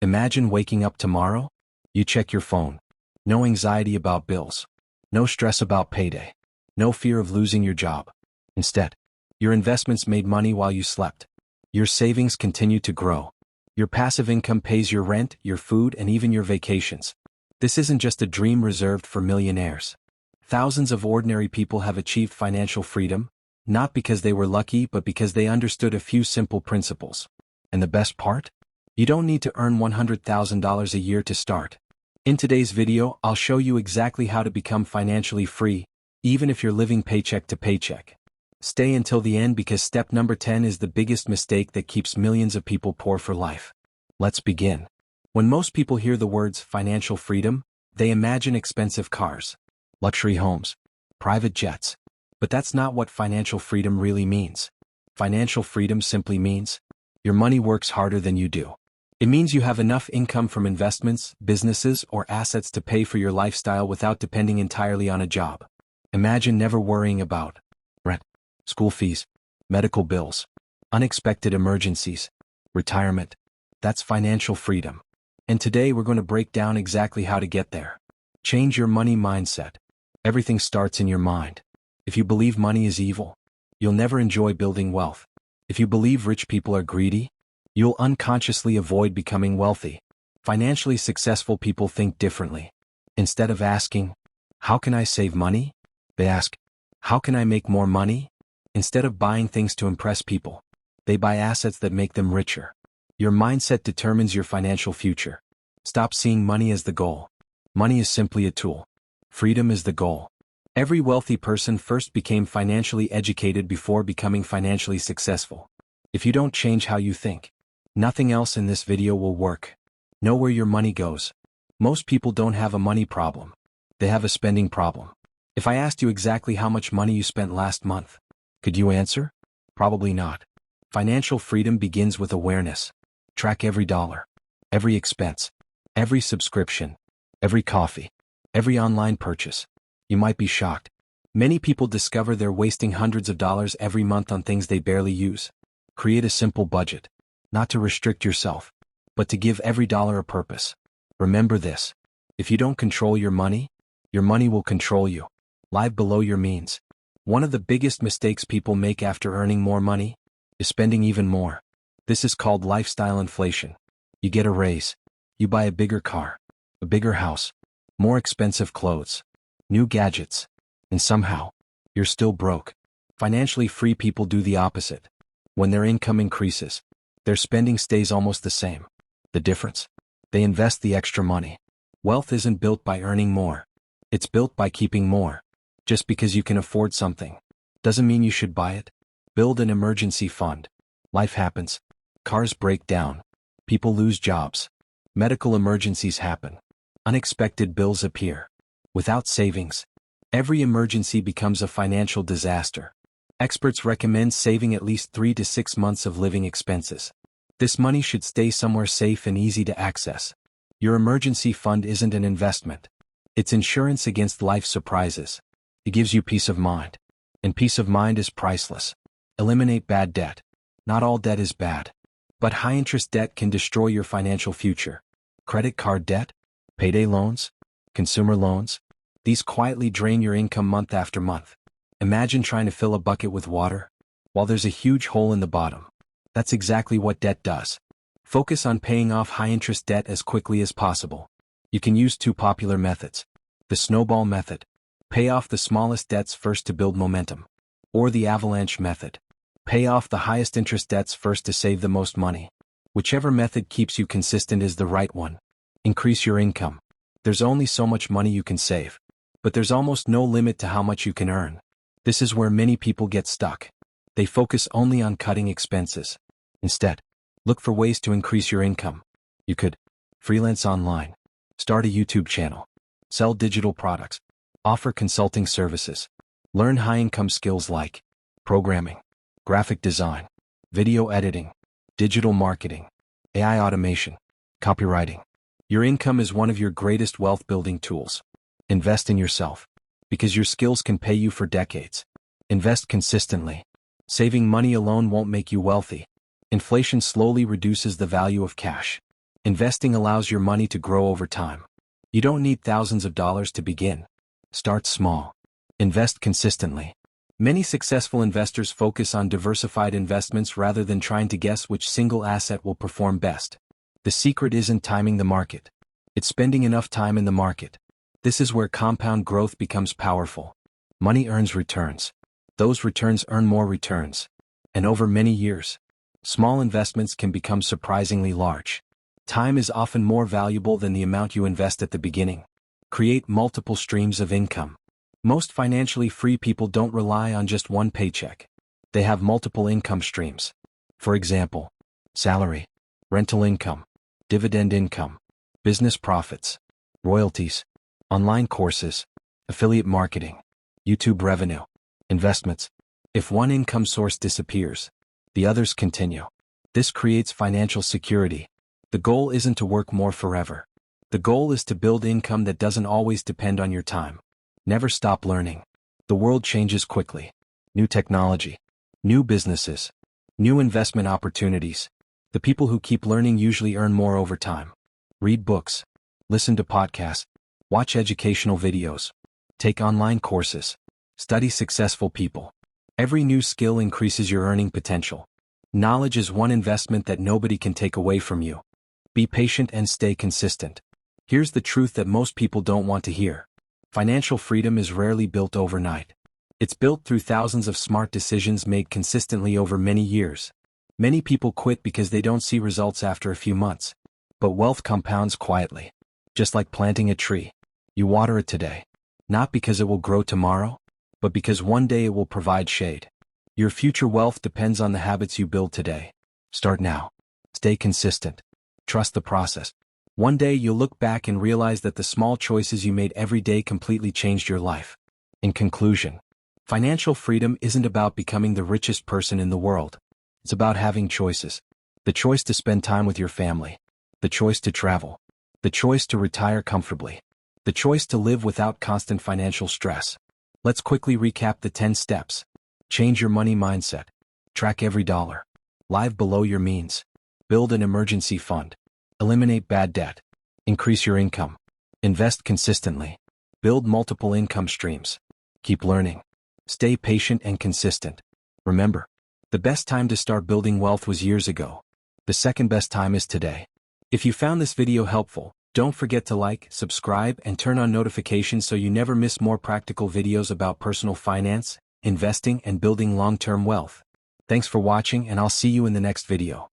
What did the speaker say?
Imagine waking up tomorrow. You check your phone. No anxiety about bills. No stress about payday. No fear of losing your job. Instead, your investments made money while you slept. Your savings continue to grow. Your passive income pays your rent, your food, and even your vacations. This isn't just a dream reserved for millionaires. Thousands of ordinary people have achieved financial freedom, not because they were lucky but because they understood a few simple principles. And the best part? You don't need to earn $100,000 a year to start. In today's video, I'll show you exactly how to become financially free, even if you're living paycheck to paycheck. Stay until the end because step number 10 is the biggest mistake that keeps millions of people poor for life. Let's begin. When most people hear the words financial freedom, they imagine expensive cars, luxury homes, private jets. But that's not what financial freedom really means. Financial freedom simply means your money works harder than you do. It means you have enough income from investments, businesses, or assets to pay for your lifestyle without depending entirely on a job. Imagine never worrying about rent, school fees, medical bills, unexpected emergencies, retirement. That's financial freedom. And today we're going to break down exactly how to get there. Change your money mindset. Everything starts in your mind. If you believe money is evil, you'll never enjoy building wealth. If you believe rich people are greedy, you'll unconsciously avoid becoming wealthy. Financially successful people think differently. Instead of asking, how can I save money? They ask, how can I make more money? Instead of buying things to impress people, they buy assets that make them richer. Your mindset determines your financial future. Stop seeing money as the goal. Money is simply a tool. Freedom is the goal. Every wealthy person first became financially educated before becoming financially successful. If you don't change how you think, nothing else in this video will work. Know where your money goes. Most people don't have a money problem. They have a spending problem. If I asked you exactly how much money you spent last month, could you answer? Probably not. Financial freedom begins with awareness. Track every dollar, every expense, every subscription, every coffee, every online purchase. You might be shocked. Many people discover they're wasting hundreds of dollars every month on things they barely use. Create a simple budget. Not to restrict yourself, but to give every dollar a purpose. Remember this. If you don't control your money will control you. Live below your means. One of the biggest mistakes people make after earning more money is spending even more. This is called lifestyle inflation. You get a raise. You buy a bigger car, a bigger house, more expensive clothes, new gadgets, and somehow, you're still broke. Financially free people do the opposite. When their income increases, their spending stays almost the same. The difference? They invest the extra money. Wealth isn't built by earning more. It's built by keeping more. Just because you can afford something doesn't mean you should buy it. Build an emergency fund. Life happens. Cars break down. People lose jobs. Medical emergencies happen. Unexpected bills appear. Without savings, every emergency becomes a financial disaster. Experts recommend saving at least 3 to 6 months of living expenses. This money should stay somewhere safe and easy to access. Your emergency fund isn't an investment. It's insurance against life's surprises. It gives you peace of mind. And peace of mind is priceless. Eliminate bad debt. Not all debt is bad. But high-interest debt can destroy your financial future. Credit card debt, payday loans, consumer loans. These quietly drain your income month after month. Imagine trying to fill a bucket with water while there's a huge hole in the bottom. That's exactly what debt does. Focus on paying off high-interest debt as quickly as possible. You can use 2 popular methods. The snowball method. Pay off the smallest debts first to build momentum. Or the avalanche method. Pay off the highest interest debts first to save the most money. Whichever method keeps you consistent is the right one. Increase your income. There's only so much money you can save. But there's almost no limit to how much you can earn. This is where many people get stuck. They focus only on cutting expenses. Instead, look for ways to increase your income. You could freelance online, start a YouTube channel, sell digital products, offer consulting services, learn high-income skills like programming, graphic design, video editing, digital marketing, AI automation, copywriting. Your income is one of your greatest wealth-building tools. Invest in yourself, because your skills can pay you for decades. Invest consistently. Saving money alone won't make you wealthy. Inflation slowly reduces the value of cash. Investing allows your money to grow over time. You don't need thousands of dollars to begin. Start small. Invest consistently. Many successful investors focus on diversified investments rather than trying to guess which single asset will perform best. The secret isn't timing the market. It's spending enough time in the market. This is where compound growth becomes powerful. Money earns returns. Those returns earn more returns. And over many years, small investments can become surprisingly large. Time is often more valuable than the amount you invest at the beginning. Create multiple streams of income. Most financially free people don't rely on just one paycheck. They have multiple income streams. For example, salary, rental income, dividend income, business profits, royalties, online courses, affiliate marketing, YouTube revenue, investments. If one income source disappears, the others continue. This creates financial security. The goal isn't to work more forever. The goal is to build income that doesn't always depend on your time. Never stop learning. The world changes quickly. New technology, new businesses, new investment opportunities. The people who keep learning usually earn more over time. Read books, listen to podcasts, watch educational videos, take online courses, study successful people. Every new skill increases your earning potential. Knowledge is one investment that nobody can take away from you. Be patient and stay consistent. Here's the truth that most people don't want to hear. Financial freedom is rarely built overnight. It's built through thousands of smart decisions made consistently over many years. Many people quit because they don't see results after a few months. But wealth compounds quietly. Just like planting a tree. You water it today. Not because it will grow tomorrow, but because one day it will provide shade. Your future wealth depends on the habits you build today. Start now. Stay consistent. Trust the process. One day you'll look back and realize that the small choices you made every day completely changed your life. In conclusion, financial freedom isn't about becoming the richest person in the world. It's about having choices. The choice to spend time with your family. The choice to travel. The choice to retire comfortably. The choice to live without constant financial stress. Let's quickly recap the 10 steps. Change your money mindset. Track every dollar. Live below your means. Build an emergency fund. Eliminate bad debt. Increase your income. Invest consistently. Build multiple income streams. Keep learning. Stay patient and consistent. Remember, the best time to start building wealth was years ago. The second best time is today. If you found this video helpful, don't forget to like, subscribe, and turn on notifications so you never miss more practical videos about personal finance, investing, and building long-term wealth. Thanks for watching, and I'll see you in the next video.